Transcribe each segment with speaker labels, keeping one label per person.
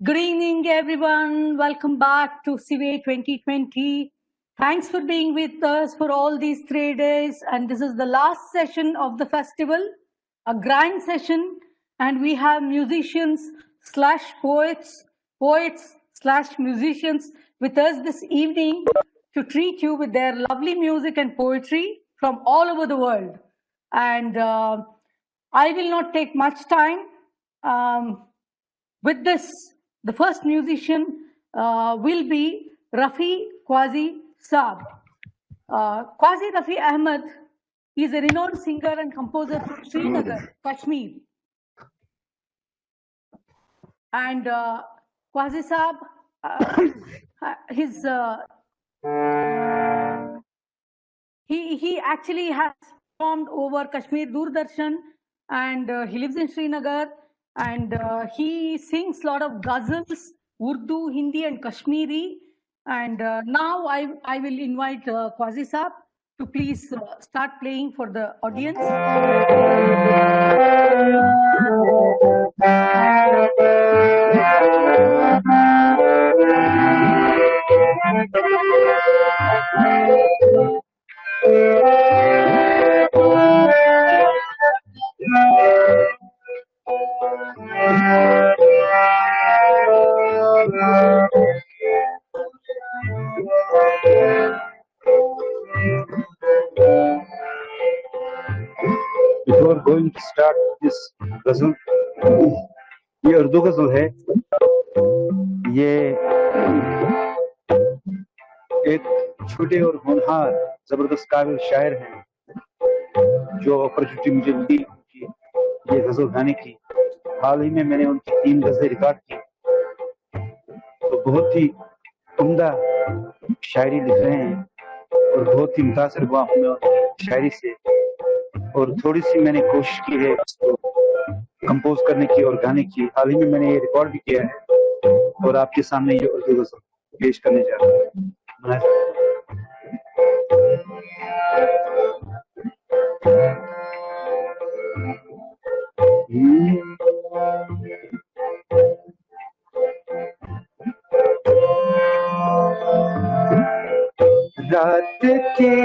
Speaker 1: Good evening, everyone. Welcome back to SIWE 2020. Thanks for being with us for all these 3 days. And this is the last session of the festival, a grand session. And we have musicians slash poets, poets slash musicians with us this evening to treat you with their lovely music and poetry from all over the world. And I will not take much time. With this, the first musician will be Rafi Qazi Saab. Qazi Rafi Ahmed is a renowned singer and composer from Srinagar, Kashmir. And Qazi Saab, he actually has performed over Kashmir Doordarshan, and he lives in Srinagar, and he sings a lot of ghazals, Urdu, Hindi, and Kashmiri. And now I will invite Qazi Saab to please start playing for the audience.
Speaker 2: Before going to start this ghazal, ये उर्दू गजल है। ये एक छोटे और होनहार जबरदस्त काबिल शायर हैं जो अपॉर्चुनिटी मुझे मिली उनकी ये गजल गाने की। हाल ही में मैंने उनकी 3 गजलें रिकॉर्ड की, तो बहुत ही उम्दा शायरी लिख रहे हैं और बहुत ही मुतासिर हुआ हूं मैं उनकी शायरी से। और थोड़ी सी मैंने कोशिश की है इसको कंपोज करने की और गाने की। हाल ही में मैंने ये रिकॉर्ड भी किया है और आपके सामने ये उर्दू गजल पेश करने जा रहा हूँ। रात के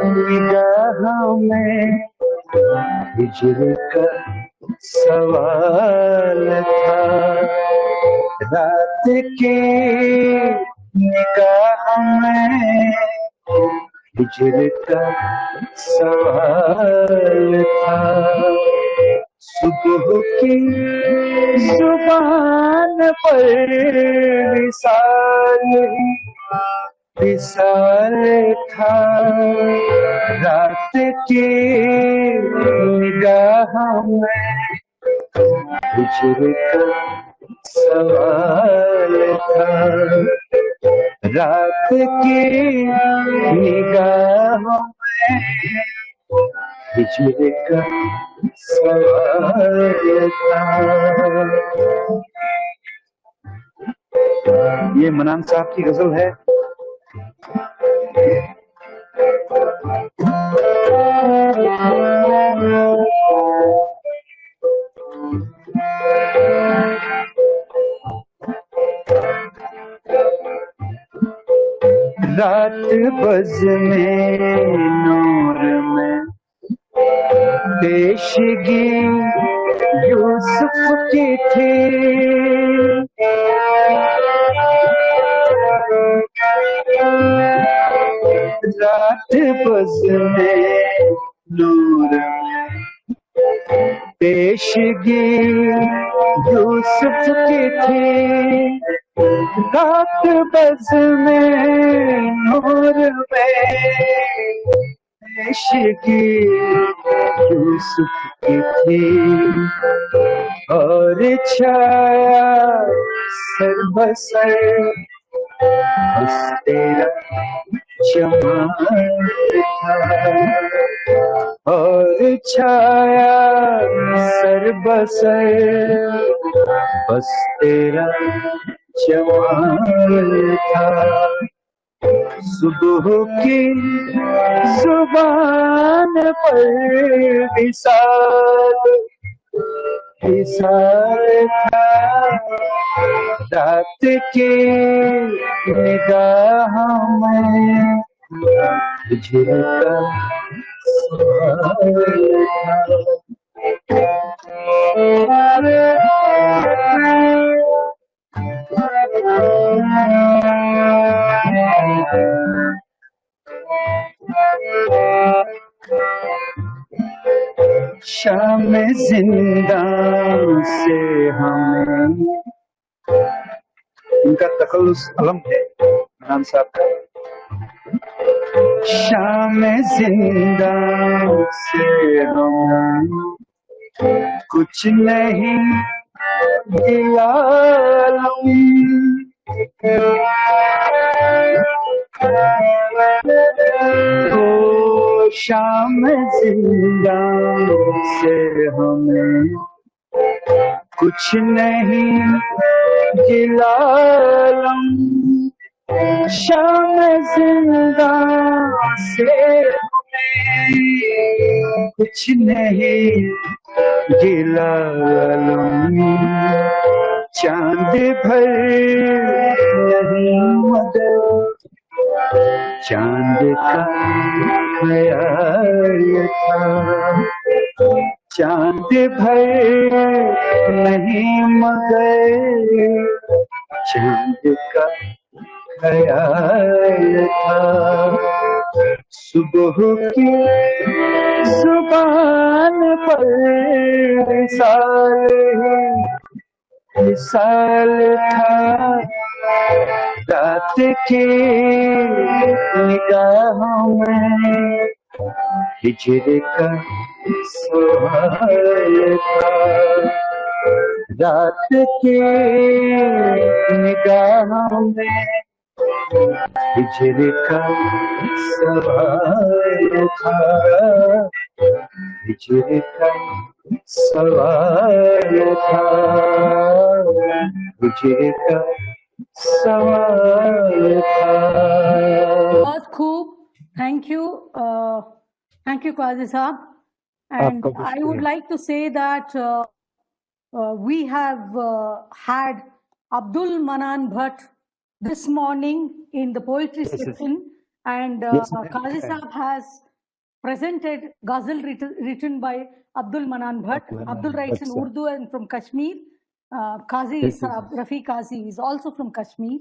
Speaker 2: निगाह में हिजर का सवाल था। रात के निगाह में हिजर का सवाल था। सुबह की जुबान पर विसाल था। रात की निगाह में हिजर का सवाल था। रात की निगाह में हिजर का सवाल था। ये मनान साहब की गजल है। रात बज में नूर में पेशगी यूसुफ की थी। रात बज में नूर में पेशगी यूसुफ की थी। रात बज में नूर में पेशगी यूसुफ की थी। और छाया सर बसर बस तेरा जमाल था। और छाया सर बसर बस तेरा जमाल था। सुबह की जुबान पर विसाल था। रात के निगाह में झिलका शाम जिंदा से हमें, इनका तखल्लुस अलम है मनान साहब का। शाम जिंदा से हमें कुछ नहीं गिला, तो शाम जिंदा से हमें कुछ नहीं गिला, शाम जिंदा से हमें कुछ नहीं गिला, चांद भर नहीं मगर चांद का ख्याल था, चांद भर नहीं मगर चांद का ख्याल था। सुबह की जुबान पर विशाल था, रात के निगाहों में हिजर का सवाल था, रात के निगाहों में हिजर का सवाल था, हिजर का सवाल था, हिजर का सवाल था।
Speaker 1: बहुत खूब, thank you Qazi Saab. And I would like to say that we have had Abdul Mananbhat this morning in the poetry section, and Qazi Saab has presented ghazal written by Abdul Mananbhat. Abdul writes in Urdu and from Kashmir. Qazi Rafi Qazi is also from Kashmir.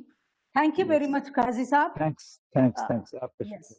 Speaker 1: Thank you very much, Qazi Saab.
Speaker 2: Thanks.
Speaker 1: Yes.